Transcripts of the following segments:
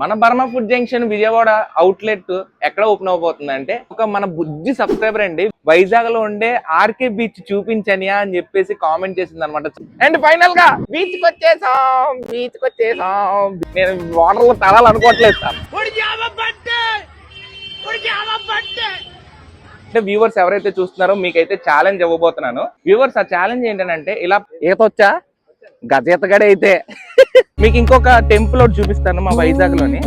మన Burma food junction Vijayawada outlet ఎక్కడ open అవబోతుందంటే ఒక మన బుజ్జి సబ్స్క్రైబర్ అండి వైజాగ్ లో ఉండే ఆర్కే బీచ్ చూపించనియా అని చెప్పేసి కామెంట్ చేసింది అనమాట. అండ్ ఫైనల్ గా బీచ్ కి వచ్చేసాం. నేను వాటర్ లో తడాలనుకోవట్లేదు సార్. అంటే వ్యూవర్స్ ఎవరైతే చూస్తున్నారో మీకైతే ఛాలెంజ్ ఇవ్వబోతున్నాను. వ్యూవర్స్ ఆ ఛాలెంజ్ ఏంటంటే ఇలా ఈతొచ్చా గజేతగడే అయితే మీకు ఇంకొక టెంపుల్ ఒకటి చూపిస్తాను మా వైజాగ్ లోని.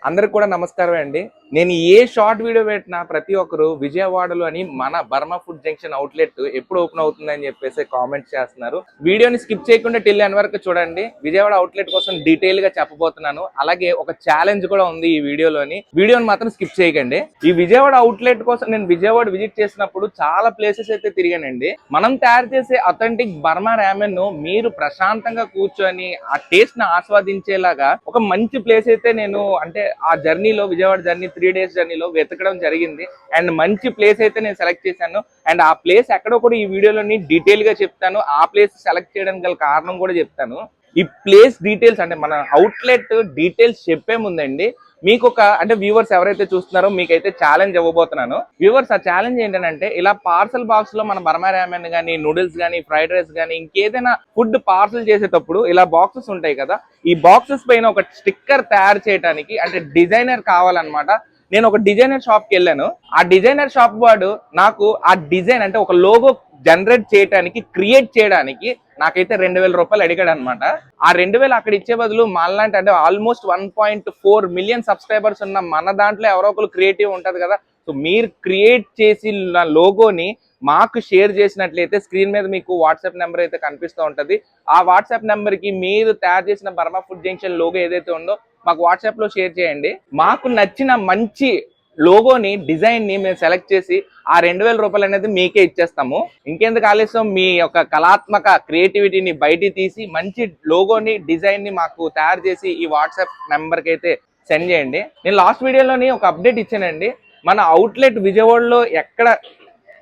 అందరికి కూడా నమస్కారం అండి. నేను ఏ షార్ట్ వీడియో పెట్టినా ప్రతి ఒక్కరు విజయవాడలోని మన బర్మా ఫుడ్ జంక్షన్ అవుట్లెట్ ఎప్పుడు ఓపెన్ అవుతుందని చెప్పేసి కామెంట్స్ చేస్తున్నారు. వీడియోని స్కిప్ చేయకుండా టిల్ ఎండ్ వరకు చూడండి. విజయవాడ అవుట్లెట్ కోసం డీటెయిల్ గా చెప్పబోతున్నాను. అలాగే ఒక ఛాలెంజ్ కూడా ఉంది ఈ వీడియోలోని. వీడియోని మాత్రం స్కిప్ చేయకండి. ఈ విజయవాడ అవుట్లెట్ కోసం నేను విజయవాడ విజిట్ చేసినప్పుడు చాలా ప్లేసెస్ అయితే తిరిగానండి. మనం తయారు చేసే అథెంటిక్ బర్మా రామెన్ ను మీరు ప్రశాంతంగా కూర్చొని ఆ టేస్ట్ ని ఆస్వాదించేలాగా ఒక మంచి ప్లేస్ అయితే నేను అంటే ఆ జర్నీలో విజయవాడ జర్నీ 3 days జర్నీలో వెతకడం జరిగింది. అండ్ మంచి ప్లేస్ అయితే నేను సెలెక్ట్ చేశాను. అండ్ ఆ ప్లేస్ ఎక్కడో కూడా ఈ వీడియోలోని డీటెయిల్ గా చెప్తాను. ఆ ప్లేస్ సెలెక్ట్ చేయడానికి గల కారణం కూడా చెప్తాను. ఈ ప్లేస్ డీటెయిల్స్ అంటే మన అవుట్లెట్ డీటెయిల్స్ చెప్పే ముందండి మీకు ఒక అంటే వ్యూవర్స్ ఎవరైతే చూస్తున్నారో మీకైతే ఛాలెంజ్ ఇవ్వబోతున్నాను. వ్యూవర్స్ ఆ ఛాలెంజ్ ఏంటంటే ఇలా పార్సల్ బాక్స్ లో మన బర్మా రామెన్ గానీ, నూడిల్స్ గానీ, ఫ్రైడ్ రైస్ గానీ, ఇంకేదైనా ఫుడ్ పార్సల్ చేసేటప్పుడు ఇలా బాక్సెస్ ఉంటాయి కదా, ఈ బాక్సెస్ పైన ఒక స్టిక్కర్ తయారు చేయడానికి అంటే డిజైనర్ కావాలన్నమాట. నేను ఒక డిజైనర్ షాప్ కి వెళ్ళాను. ఆ డిజైనర్ షాప్ వాడు నాకు ఆ డిజైన్ అంటే ఒక లోగో జనరేట్ చేయడానికి క్రియేట్ చేయడానికి నాకైతే 2000 రూపాయలు అడిగాడు అనమాట. ఆ 2000 అక్కడ ఇచ్చే బదులు మనలాంటి అంటే ఆల్మోస్ట్ 1.4 మిలియన్ సబ్స్క్రైబర్స్ ఉన్న మన దాంట్లో ఎవరో ఒకరు క్రియేటివ్ ఉంటది కదా, సో మీరు క్రియేట్ చేసి లోగోని మాకు షేర్ చేసినట్లయితే స్క్రీన్ మీద మీకు వాట్సాప్ నెంబర్ అయితే కనిపిస్తూ ఉంటది. ఆ వాట్సాప్ నెంబర్ కి మీరు తయారు చేసిన బర్మా ఫుడ్ జంక్షన్ లోగో ఏదైతే ఉందో మాకు వాట్సాప్ లో షేర్ చేయండి. మాకు నచ్చిన మంచి లోగోని డిజైన్ ని మేము సెలెక్ట్ చేసి ఆ 2000 రూపాయలు అనేది మీకే ఇచ్చేస్తాము. ఇంకెందుకు ఆలస్యం, మీ యొక్క కళాత్మక క్రియేటివిటీని బయటికి తీసి మంచి లోగోని డిజైన్ ని మాకు తయారు చేసి ఈ వాట్సాప్ నెంబర్ కి అయితే సెండ్ చేయండి. నేను లాస్ట్ వీడియోలోని ఒక అప్డేట్ ఇచ్చానండి. మన అవుట్లెట్ విజయవాడలో ఎక్కడ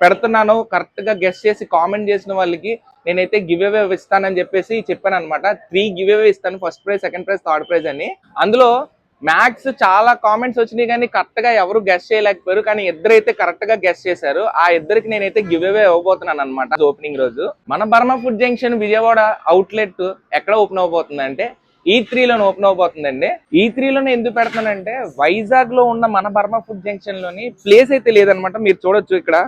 పెడుతున్నానో కరెక్ట్ గా గెస్ చేసి కామెంట్ చేసిన వాళ్ళకి నేనైతే గివ్ అవే ఇస్తానని చెప్పేసి చెప్పాను అనమాట. 3 గివ్ అవే ఇస్తాను, first prize, second prize, third prize అని. అందులో మ్యాక్స్ చాలా కామెంట్స్ వచ్చినాయి కానీ కరెక్ట్ గా ఎవరు గెస్ చేయలేకపోయారు. కానీ ఇద్దరైతే కరెక్ట్ గా గెస్ చేశారు. ఆ ఇద్దరికి నేనైతే గివ్ అవే ఇవ్వబోతున్నాను అనమాట. ఓపెనింగ్ రోజు మన Burma food junction Vijayawada outlet ఎక్కడ ఓపెన్ అవబోతుంది అంటే E3 లోనే ఓపెన్ అవబోతుందండి. E3 లోనే ఎందుకు పెడతానంటే వైజాగ్ లో ఉన్న మన బర్మా ఫుడ్ జంక్షన్ లోని ప్లేస్ అయితే లేదనమాట. మీరు చూడొచ్చు ఇక్కడ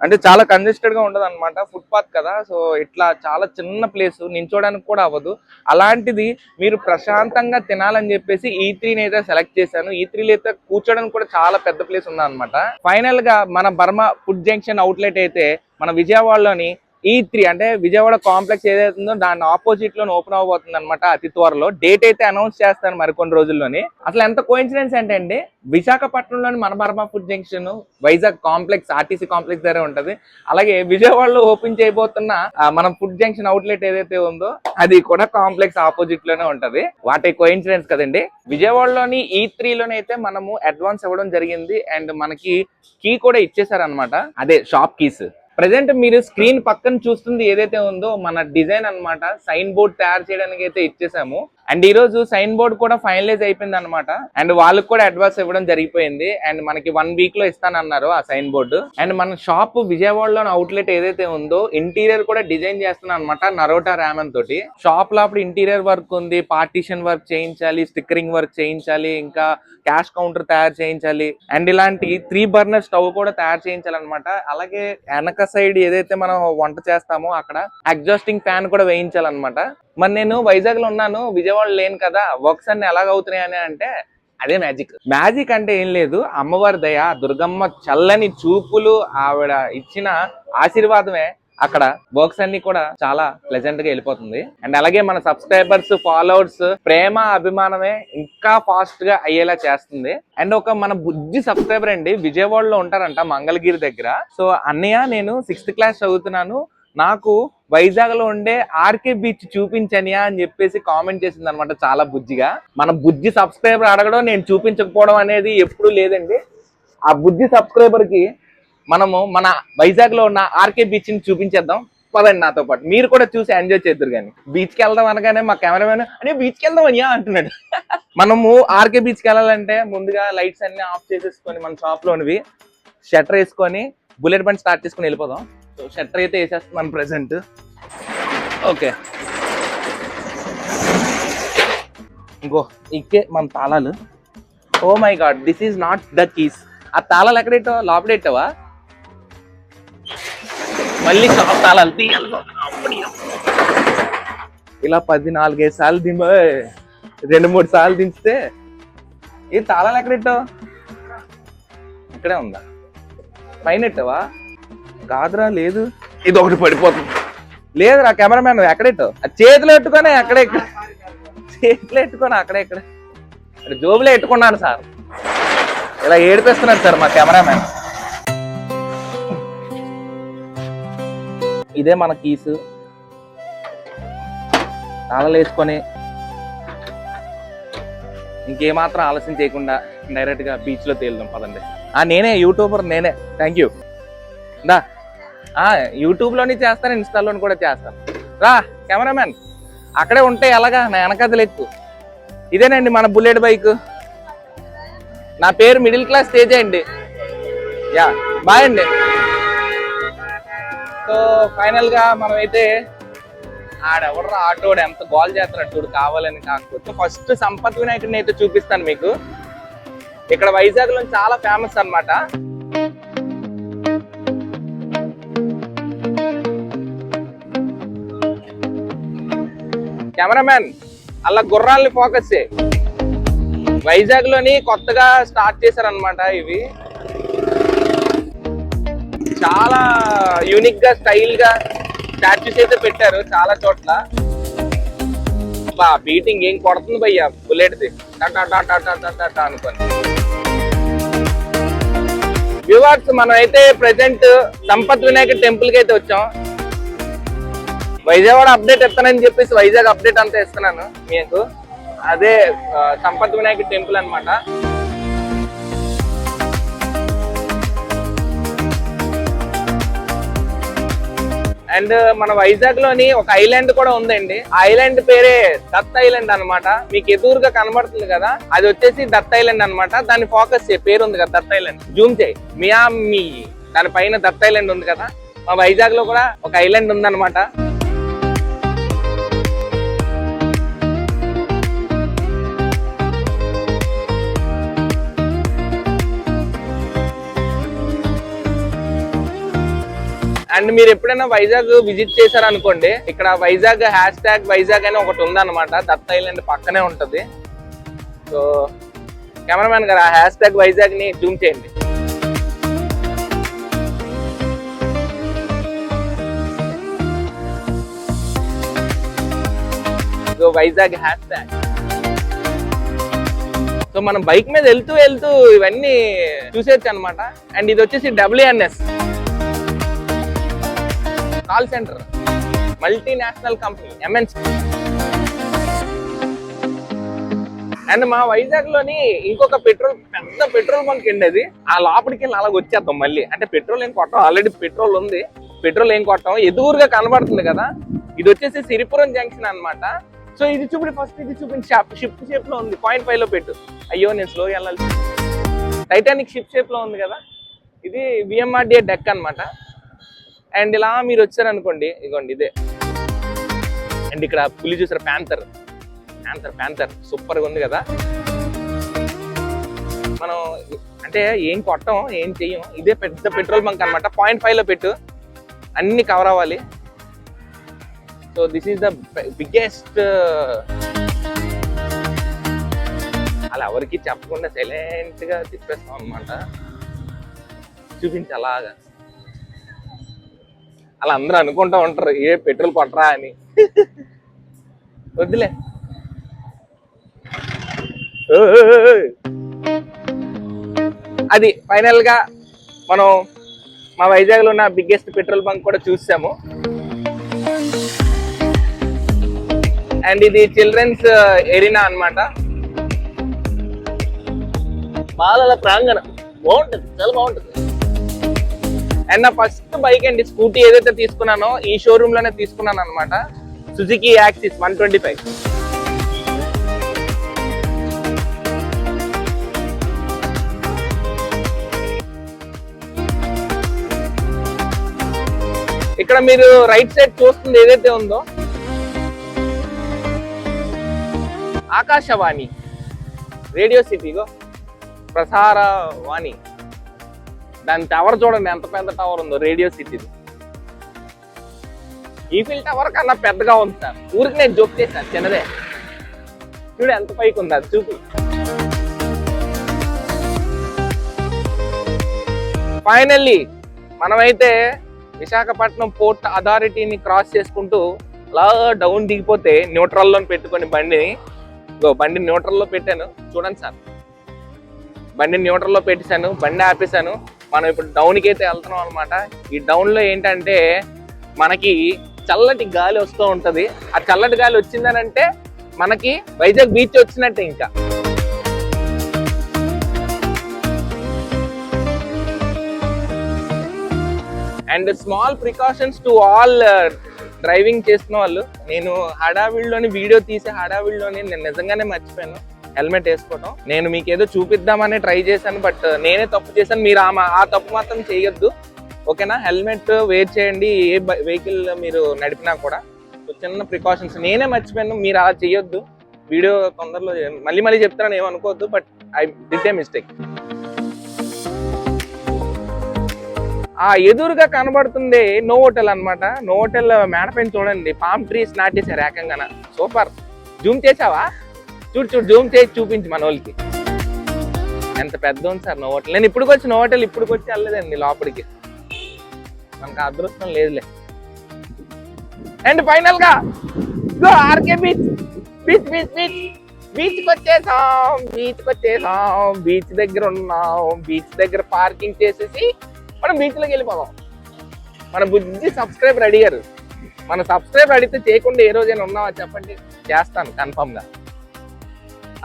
అంటే చాలా కంజెస్టెడ్ గా ఉండదు అనమాట, ఫుట్పాత్ కదా, సో ఇట్లా చాలా చిన్న ప్లేస్, నించోడానికి కూడా అవ్వదు. అలాంటిది మీరు ప్రశాంతంగా తినాలని చెప్పేసి E3ని అయితే సెలెక్ట్ చేశాను. E3లో అయితే కూర్చోడానికి కూడా చాలా పెద్ద ప్లేస్ ఉందన్నమాట. ఫైనల్ గా మన బర్మా ఫుడ్ జంక్షన్ అవుట్లెట్ అయితే మన విజయవాడలోని E3 అంటే విజయవాడ కాంప్లెక్స్ ఏదైతే ఉందో దాని ఆపోజిట్ లో ఓపెన్ అవబోతుంది అనమాట. అతి త్వరలో డేట్ అయితే అనౌన్స్ చేస్తాను మరికొన్ని రోజుల్లోని. అసలు ఎంత కోఇన్సిడెన్స్ అంటే అండి, విశాఖపట్నంలోని మన Burma food junction Vizag complex RTC complex దగ్గర ఉంటది. అలాగే విజయవాడలో ఓపెన్ చేయబోతున్న మన ఫుడ్ జంక్షన్ అవుట్లెట్ ఏదైతే ఉందో అది కూడా కాంప్లెక్స్ ఆపోజిట్ లోనే ఉంటది. వాటి కోఇన్సిడెన్స్ కదండి. విజయవాడలోని E3 లోనే అయితే మనము అడ్వాన్స్ ఇవ్వడం జరిగింది. అండ్ మనకి కీ కూడా ఇచ్చేసారనమాట, అదే షాప్ కీస్. ప్రెసెంట్ మీరు స్క్రీన్ పక్కన చూస్తుంది ఏదైతే ఉందో మన డిజైన్ అన్నమాట. సైన్ బోర్డ్ తయారు చేయడానికి అయితే ఇచ్చేసాము. అండ్ ఈ రోజు సైన్ బోర్డ్ కూడా ఫైనలైజ్ అయిపోయింది అనమాట. అండ్ వాళ్ళకి కూడా అడ్వాన్స్ ఇవ్వడం జరిగిపోయింది. అండ్ మనకి 1 week లో ఇస్తానన్నారు ఆ సైన్ బోర్డు. అండ్ మన షాప్ విజయవాడలో అవుట్లెట్ ఏదైతే ఉందో ఇంటీరియర్ కూడా డిజైన్ చేస్తున్నాం అనమాట నరోటా రామెన్ తోటి. షాప్ లోపల ఇంటీరియర్ వర్క్ ఉంది, పార్టీషన్ వర్క్ చేయించాలి, స్టిక్కరింగ్ వర్క్ చేయించాలి, ఇంకా క్యాష్ కౌంటర్ తయారు చేయించాలి, అండ్ ఇలాంటి 3 burner స్టవ్ కూడా తయారు చేయించాలన్నమాట. అలాగే వెనక సైడ్ ఏదైతే మనం వంట చేస్తామో అక్కడ ఎగ్జాస్టింగ్ ఫ్యాన్ కూడా వేయించాలన్నమాట. మరి నేను వైజాగ్ లో ఉన్నాను, విజయవాడ లేను కదా, వర్క్స్ అన్ని ఎలాగ అవుతున్నాయని అంటే అదే మ్యాజిక్ అంటే ఏం లేదు, అమ్మవారి దయ, దుర్గమ్మ చల్లని చూపులు, ఆవిడ ఇచ్చిన ఆశీర్వాదమే అక్కడ వర్క్స్ అన్ని కూడా చాలా ప్లెజెంట్ గా వెళ్ళిపోతుంది. అండ్ అలాగే మన సబ్స్క్రైబర్స్, ఫాలోవర్స్ ప్రేమ, అభిమానమే ఇంకా ఫాస్ట్ గా అయ్యేలా చేస్తుంది. అండ్ ఒక మన బుజ్జి సబ్స్క్రైబర్ అండి విజయవాడలో ఉంటారంట, మంగళగిరి దగ్గర. సో అన్నయ్య, నేను 6th class చదువుతున్నాను, నాకు వైజాగ్ లో ఉండే ఆర్కే బీచ్ చూపించనియా అని చెప్పేసి కామెంట్ చేసింది అనమాట చాలా బుజ్జిగా. మన బుజ్జి సబ్స్క్రైబర్ అడగడం నేను చూపించకపోవడం అనేది ఎప్పుడూ లేదండి. ఆ బుజ్జి సబ్స్క్రైబర్ కి మనము మన వైజాగ్ లో ఉన్న ఆర్కే బీచ్ ని చూపించేద్దాం. పదండి నాతో పాటు, మీరు కూడా చూసి ఎంజాయ్ చేద్దరు. కానీ బీచ్ కి వెళ్దాం అనగానే మా కెమెరామెన్ అనే బీచ్ కి వెళ్దాం అనియా అంటున్నాడు. మనము ఆర్కే బీచ్ కి వెళ్ళాలంటే ముందుగా లైట్స్ అన్ని ఆఫ్ చేసేసుకొని మన షాప్ లోనివి షట్టర్ వేసుకొని బుల్లెట్ బండి స్టార్ట్ చేసుకుని వెళ్ళిపోదాం. సో షట్టర్ అయితే వేసేస్తున్నాను ప్రెసెంట్. ఓకే, ఇంకో ఇక్కే మన తాళాలు. Oh my god, this is not the keys. ఆ తాళాలు ఎక్కడెట్టావా? లోపలెట్టావా? మళ్ళీ షాప్ తాళాలు తీయాలి. ఇలా 14-15 సార్లు దింబ, 2-3 సార్లు దించితే ఏ తాళాలు ఎక్కడెట్టావు? ఇక్కడే ఉందా? పైన ఎట్టావా? కాదురా, లేదు, ఇది ఒకటి పడిపోతుంది. లేదురా కెమెరామ్యాన్, ఎక్కడెట్టావు? చేతిలో ఎట్టుకొని ఎక్కడెక్కడ, చేతిలో ఎట్టుకొని అక్కడెక్కడ, జోబులో ఎట్టుకున్నాను సార్. ఇలా ఏడిపిస్తున్నాడు సార్ మా కెమెరామ్యాన్. ఇదే మన కీసు. తాళాలు వేసుకొని ఇంకేమాత్రం ఆలస్యం చేయకుండా డైరెక్ట్ గా బీచ్ లో తేలుదాం పదండి. నేనే యూట్యూబర్, నేనే. Thank you. దా, యూట్యూబ్ లోని చేస్తాను, ఇన్స్టాలోని కూడా చేస్తాను. రా కెమెరామ్యాన్, అక్కడే ఉంటే ఎలాగా, నా వెనకదలు ఎక్కువ. ఇదేనండి మన బుల్లెట్ బైక్. నా పేరు మిడిల్ క్లాస్ తేజ అండి. యా, బాయ్ అండి. సో ఫైనల్ గా మనమైతే ఆడెవరు ఆటోడు ఎంత గోల్ చేస్తున్నాడు చూడు, కావాలని. కాకపోతే ఫస్ట్ సంపత్ వినాయకుడిని అయితే చూపిస్తాను మీకు. ఇక్కడ వైజాగ్ లో చాలా ఫేమస్ అన్నమాట. కెమెరామ్యాన్ అలా గుర్రాల్ని ఫోకస్ చేయి. వైజాగ్ లోని కొత్తగా స్టార్ట్ చేశారనమాట ఇవి. చాలా యూనిక్ గా, స్టైల్ గా స్టాచ్యూస్ అయితే పెట్టారు చాలా చోట్ల. బీటింగ్ ఏం కొడుతుంది భయ్యా బుల్లెట్ది, అనుకోని. వ్యూవర్స్, మనం అయితే ప్రెసెంట్ సంపత్ వినాయక టెంపుల్ కి అయితే వచ్చాం. వైజాగ్ అప్డేట్ ఇస్తానని చెప్పేసి వైజాగ్ అప్డేట్ అంతా ఇస్తున్నాను మీకు. అదే సంపత్ వినాయక టెంపుల్ అన్నమాట. అండ్ మన వైజాగ్ లోని ఒక ఐలాండ్ కూడా ఉందండి. ఆ ఐలాండ్ పేరే దత్ ఐలాండ్ అన్నమాట. మీకు ఎదురుగా కనబడుతుంది కదా, అది వచ్చేసి దత్ ఐలాండ్ అన్నమాట. దాన్ని ఫోకస్ చేయి, పేరు ఉంది కదా దత్ ఐలాండ్, జూమ్ చేయి. మియామి, దాని పైన దత్ ఐలాండ్ ఉంది కదా. మా వైజాగ్ లో కూడా ఒక ఐలాండ్ ఉందన్నమాట. అండ్ మీరు ఎప్పుడైనా వైజాగ్ విజిట్ చేశారనుకోండి, ఇక్కడ వైజాగ్ #వైజాగ్ అని ఒకటి ఉందన్నమాట. దత్ ఐలాండ్ పక్కనే ఉంటది. సో కెమెరామ్యాన్ గారు ఆ #వైజాగ్ ని జూమ్ చేయండి. సో వైజాగ్ #. సో మనం బైక్ మీద వెళ్తూ ఇవన్నీ చూసేయచ్చు అనమాట. అండ్ ఇది వచ్చేసి WNS call centre, multinational company, MNC. And మా వైజాగ్ లోని ఇంకొక పెద్ద పెట్రోల్ బంక్ అండి అది. ఆ లోపలికి వెళ్ళి అలాగ వచ్చేద్దాం మళ్ళీ. అంటే పెట్రోల్ ఏం కొట్టాం, ఆల్రెడీ పెట్రోల్ ఉంది. పెట్రోల్ ఏం కొట్టాం, ఎదురుగా కనబడుతుంది కదా. ఇది వచ్చేసి సిరిపురం జంక్షన్ అన్నమాట. సో ఇది చూపి ఫస్ట్, ఇది చూపించి షిప్ షేప్ లో ఉంది. 0.5 లో పెట్టు. అయ్యో నేను స్లో వెళ్ళాలి. టైటానిక్ షిప్ షేప్ లో ఉంది కదా. ఇది VMRDA డెక్ అన్నమాట. అండ్ ఇలా మీరు వచ్చారనుకోండి, ఇదిగోండి ఇదే. అండ్ ఇక్కడ పులి చూసారు, ప్యాంథర్ సూపర్ గా ఉంది కదా. మనం అంటే ఏం కొట్టం, ఏం చెయ్యం. ఇదే పెద్ద పెట్రోల్ బంక్ అనమాట. 0.5 లో పెట్టు, అన్ని కవర్ అవ్వాలి. So this is the biggest. అలా ఎవరికి చెప్పకుండా సైలెంట్ గా తిప్పేస్తాం అనమాట. చూపించి అలాగా. అలా అందరూ అనుకుంటా ఉంటారు, ఏ పెట్రోల్ కొట్టరా అని. వద్దులే. అది ఫైనల్ గా మనం మా వైజాగ్ లో ఉన్న బిగ్గెస్ట్ పెట్రోల్ బంక్ కూడా చూసాము. అండ్ ఇది చిల్డ్రన్స్ ఎరీనా అన్నమాట. బాలల ప్రాంగణం బాగుంటుంది, చాలా బాగుంటుంది. అండ్ నా ఫస్ట్ బైక్ అండి స్కూటీ ఏదైతే తీసుకున్నానో ఈ షోరూమ్ లోనే తీసుకున్నాను అనమాట. Suzuki axis 125. ఇక్కడ మీరు రైట్ సైడ్ చూస్తుంది ఏదైతే ఉందో ఆకాశవాణి రేడియో సిటీగో ప్రసారవాణి, దాని టవర్ చూడండి ఎంత పెద్ద టవర్ ఉందో రేడియో సిటీది. ఈఫిల్ టవర్ కన్నా పెద్దగా ఉంది సార్. ఊరికి నేను జోక్ చేశాను, చిన్నదే. చూడు ఎంత పైకి ఉంది, అది చూపి. ఫైనల్లీ మనమైతే విశాఖపట్నం పోర్ట్ అథారిటీని క్రాస్ చేసుకుంటూ అలా డౌన్ దిగిపోతే న్యూట్రల్లో పెట్టుకొని బండిని న్యూట్రల్లో పెట్టాను. చూడండి సార్, బండిని న్యూట్రల్లో పెట్టేశాను, బండి ఆపేశాను. మనం ఇప్పుడు డౌన్కి అయితే వెళ్తున్నాం అనమాట. ఈ డౌన్లో ఏంటంటే మనకి చల్లటి గాలి వస్తూ ఉంటుంది. ఆ చల్లటి గాలి వచ్చిందని అంటే మనకి వైజాగ్ బీచ్ వచ్చినట్టే. ఇంకా and small precautions to all driving చేస్తున్న వాళ్ళు. నేను హడావిడిలోని వీడియో తీసే హడావిడిలోని నేను నిజంగానే మర్చిపోయాను హెల్మెట్ వేసుకోవటం. నేను మీకు ఏదో చూపిద్దామని ట్రై చేశాను, బట్ నేనే తప్పు చేశాను. మీరు ఆ తప్పు మాత్రం చేయొద్దు, ఓకేనా? హెల్మెట్ వేర్ చేయండి ఏ వెహికల్ మీరు నడిపినా కూడా. చిన్న ప్రికాషన్స్ నేనే మర్చిపోయాను, మీరు అలా చేయొద్దు. వీడియో తొందరలో మళ్ళీ చెప్తాను, ఏమనుకోవద్దు, but I did a mistake. ఎదురుగా కనబడుతుంది నోవోటెల్ అనమాట. నోవోటెల్ మేడపైన చూడండి పామ్ ట్రీస్ నాటేశారు ఏకంగా. సూపర్. జూమ్ చేసావా? చూడు జూమ్ చేసి చూపించి మన వాళ్ళకి ఎంత పెద్ద ఉంది సార్ నోవోటెల్. నేను ఇప్పటికొచ్చి నోవోటెల్ ఇప్పటికొచ్చి వెళ్ళలేదండి లోపలికి, మనకు అదృష్టం లేదులే. అండ్ ఫైనల్ గా RK beach beach beach beach beach వచ్చేసాం. బీచ్ దగ్గర ఉన్నాం. బీచ్ దగ్గర పార్కింగ్ చేసేసి మనం బీచ్లోకి వెళ్ళిపోదాం. మన బుజ్జి సబ్స్క్రైబర్ అడిగారు. మన సబ్స్క్రైబర్ అడిగితే చేయకుండా ఏ రోజైనా ఉన్నావా చెప్పండి, చేస్తాను కన్ఫర్మ్ గా.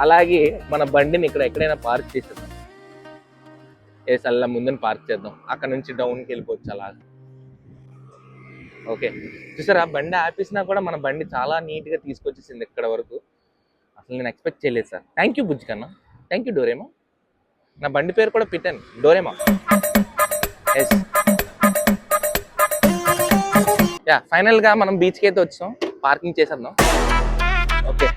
అలాగే మన బండిని ఇక్కడ ఎక్కడైనా పార్క్ చేసేద్దాం. ముందుని పార్క్ చేద్దాం, అక్కడ నుంచి డౌన్కి వెళ్ళిపోవచ్చు అలా. ఓకే, చూసారా బండి ఆపేసినా కూడా మన బండి చాలా నీట్గా తీసుకొచ్చేసింది ఇక్కడ వరకు. అసలు నేను ఎక్స్పెక్ట్ చేయలేదు సార్. థ్యాంక్ యూ బుజ్జి కన్నా, థ్యాంక్ యూ డోరేమో. నా బండి పేరు కూడా పెట్టాను, డోరేమో. ఎస్ యా, ఫైనల్గా మనం బీచ్కి అయితే వచ్చాం, పార్కింగ్ చేసేద్దాం. ఓకే.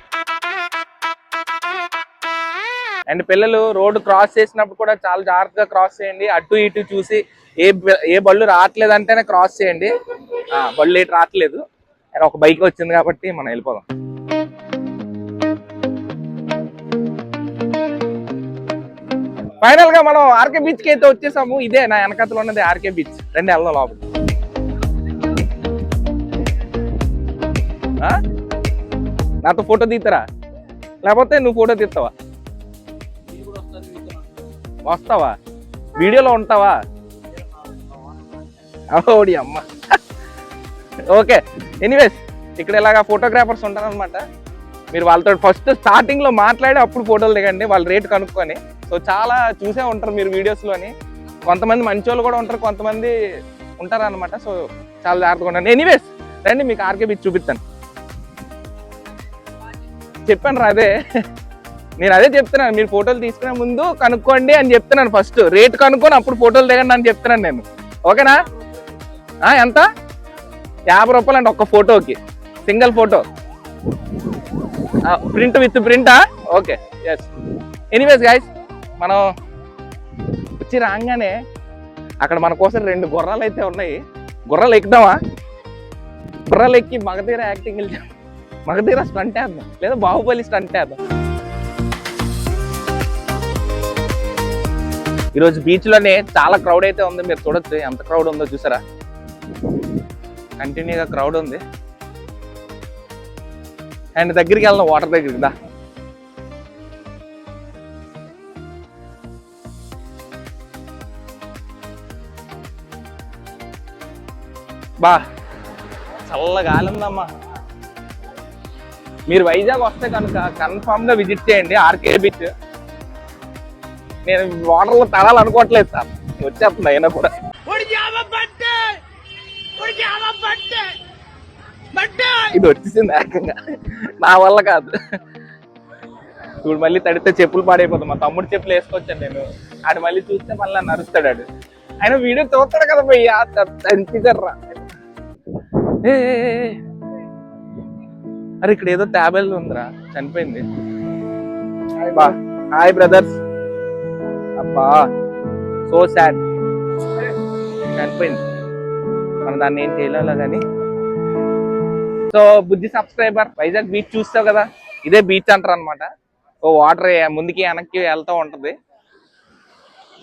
అండ్ పిల్లలు రోడ్డు క్రాస్ చేసినప్పుడు కూడా చాలా జాగ్రత్తగా క్రాస్ చేయండి. అటు ఇటు చూసి ఏ బళ్ళు రావట్లేదు అంటేనే క్రాస్ చేయండి. బళ్ళు ఇటు రావట్లేదు, ఒక బైక్ వచ్చింది కాబట్టి మనం వెళ్ళిపోదాం. ఫైనల్ గా మనం ఆర్కే బీచ్ కి అయితే వచ్చేసాము. ఇదే నా వెనకతలో ఉన్నది ఆర్కే బీచ్. రండి వెళ్దాం లోపల. నాతో ఫోటో తీస్తారా, లేకపోతే నువ్వు ఫోటో తీస్తావా? వస్తావా? వీడియోలో ఉంటావా? ఓడి అమ్మ. ఓకే, ఎనీవేస్ ఇక్కడ ఇలాగా ఫోటోగ్రాఫర్స్ ఉంటారు అనమాట. మీరు వాళ్ళతో ఫస్ట్ స్టార్టింగ్ లో మాట్లాడి అప్పుడు ఫోటోలు దిగండి, వాళ్ళ రేట్ కనుక్కొని. సో చాలా చూసే ఉంటారు మీరు వీడియోస్లోని. కొంతమంది మంచి వాళ్ళు కూడా ఉంటారు, కొంతమంది ఉంటారు అనమాట. సో చాలా జాగ్రత్తగా ఉండండి. ఎనీవేస్ రండి, మీకు ఆర్కే బీచ్ చూపిస్తాను. చెప్పాను రా, అదే నేను అదే చెప్తున్నాను. మీరు ఫోటోలు తీసుకునే ముందు కనుక్కోండి అని చెప్తున్నాను. ఫస్ట్ రేట్ కనుక్కొని అప్పుడు ఫోటోలు దిగండి అని చెప్తున్నాను నేను, ఓకేనా? ఎంత? 50 రూపాయలు అండి ఒక్క ఫోటోకి, సింగిల్ ఫోటో. ప్రింట్ విత్ ప్రింటా? Okay, yes. ఎనీవేస్ గైస్, మనం వచ్చి రాగానే అక్కడ మన కోసం 2 గుర్రాలు అయితే ఉన్నాయి. గుర్రాలు ఎక్కుదామా? గుర్రాలు ఎక్కి మగధీర యాక్టింగ్ వెళ్తాం, మగధీర స్టంట్ వేద్దాం, లేదా బాహుబలి స్టంట్ వేద్దాం. ఈరోజు బీచ్లోనే చాలా క్రౌడ్ అయితే ఉంది, మీరు చూడొచ్చు ఎంత క్రౌడ్ ఉందో. చూసారా, కంటిన్యూగా క్రౌడ్ ఉంది. అండ్ దగ్గరికి వెళ్దాం, వాటర్ దగ్గరికి దా. బా చల్లగా గాలి ఉందమ్మా. మీరు వైజాగ్ వస్తే కనుక కన్ఫామ్ గా విజిట్ చేయండి ఆర్కే బీచ్. నేను వాటర్ లో తడాలనుకోవట్లేదు సార్, వచ్చేస్తుంది అయినా కూడా. ఇది వచ్చేసింది ఏకంగా, నా వల్ల కాదు. ఇప్పుడు మళ్ళీ తడితే చెప్పులు పాడైపోతాం. మా తమ్ముడు చెప్పులు వేసుకొచ్చాను నేను, ఆడు మళ్ళీ చూస్తే మళ్ళీ నరుస్తాడు. ఆడు ఆయన వీడియో చూస్తాడు కదా పోయ్యా, చంపిదర్రా. అరే ఇక్కడ ఏదో ట్యాబెల్ ఉందిరా, చనిపోయింది. Hi brothers. అబ్బా సో సాడ్, చనిపోయింది. మనం దాన్ని ఏం చేయలేలా కానీ. సో బుజ్జి సబ్స్క్రైబర్, వైజాగ్ బీచ్ చూస్తావు కదా, ఇదే బీచ్ అంటారు అనమాట. ఓ వాటర్ ముందుకి వెనక్కి వెళ్తూ ఉంటది.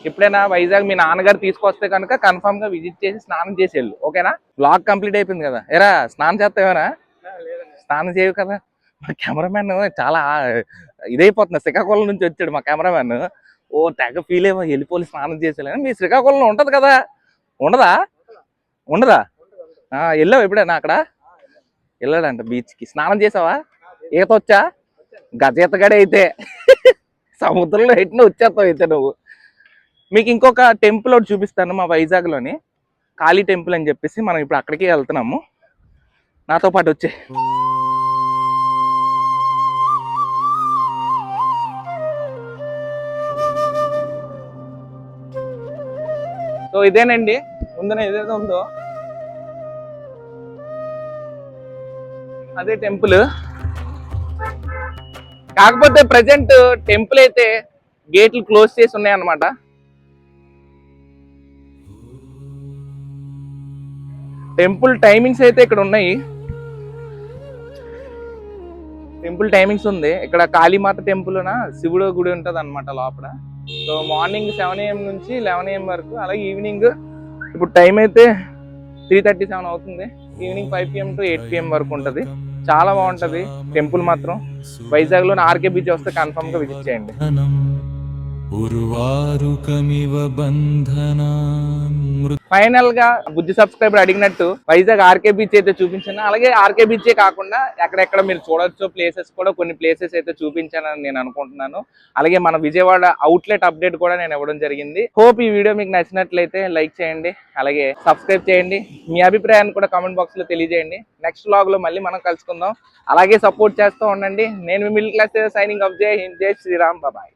ఎప్పుడైనా వైజాగ్ మీ నాన్నగారు తీసుకొస్తే కనుక కన్ఫామ్ గా విజిట్ చేసి స్నానం చేసి వెళ్ళు, ఓకేనా? బ్లాగ్ కంప్లీట్ అయిపోయింది కదా. ఎరా స్నానం చేస్తావేనా? స్నానం చేయవు కదా. మా కెమెరామ్యాన్ చాలా ఇదైపోతుంది, శ్రీకాకుళం నుంచి వచ్చాడు మా కెమెరామ్యాన్. ఓ తెగ ఫీల్ అయ్యో, వెళ్ళిపోయి స్నానం చేసేయాలని. మీ శ్రీకాకుళంలో ఉంటది కదా, ఉండదా? ఉండదా? వెళ్ళావు ఎప్పుడైనా అక్కడ? వెళ్ళాడంట బీచ్కి. స్నానం చేసావా? ఈత వచ్చా? గజేతగాడే అయితే సముద్రంలో ఎట్టిన వచ్చేస్తావు అయితే నువ్వు. మీకు ఇంకొక టెంపుల్ ఒకటి చూపిస్తాను మా వైజాగ్లోని, కాళీ టెంపుల్ అని చెప్పేసి. మనం ఇప్పుడు అక్కడికి వెళ్తున్నాము, నాతో పాటు వచ్చే. సో ఇదేనండి ముందున ఏదైతే ఉందో అదే టెంపుల్. కాకపోతే ప్రజెంట్ టెంపుల్ అయితే గేట్లు క్లోజ్ చేసి ఉన్నాయి అన్నమాట. టెంపుల్ టైమింగ్స్ అయితే ఇక్కడ ఉన్నాయి. టెంపుల్ టైమింగ్స్ ఉంది ఇక్కడ. కాళీమాత టెంపుల్ శివుడు గుడి ఉంటుంది అనమాట లోపల. సో మార్నింగ్ 7 AM నుంచి 11 AM వరకు, అలాగే ఈవినింగ్ ఇప్పుడు టైం అయితే 3:37 అవుతుంది. ఈవినింగ్ 5 PM to 8 PM వరకు ఉంటుంది. చాలా బాగుంటది టెంపుల్ మాత్రం. వైజాగ్ లో ఆర్కే బీచ్ వస్తే కన్ఫర్మ్ గా విజిట్ చేయండి. ఫైనల్ గా బుజ్జి సబ్స్క్రైబర్ అడిగినట్టు వైజాగ్ ఆర్కే బీచ్ అయితే చూపించాను. అలాగే ఆర్కే బీచే కాకుండా ఎక్కడెక్కడ మీరు చూడొచ్చు ప్లేసెస్ కూడా కొన్ని ప్లేసెస్ అయితే చూపించానని నేను అనుకుంటున్నాను. అలాగే మన విజయవాడ అవుట్లెట్ అప్డేట్ కూడా నేను ఇవ్వడం జరిగింది. హోప్ ఈ వీడియో మీకు నచ్చినట్లయితే లైక్ చేయండి, అలాగే సబ్స్క్రైబ్ చేయండి. మీ అభిప్రాయాన్ని కూడా కామెంట్ బాక్స్ లో తెలియజేయండి. నెక్స్ట్ వ్లాగ్ లో మళ్ళీ మనం కలుసుకుందాం. అలాగే సపోర్ట్ చేస్తూ ఉండండి. నేను మీ మిడిల్ క్లాస్ సైనింగ్ ఆఫ్. జై హింద్, జై శ్రీరామ్, బాయ్.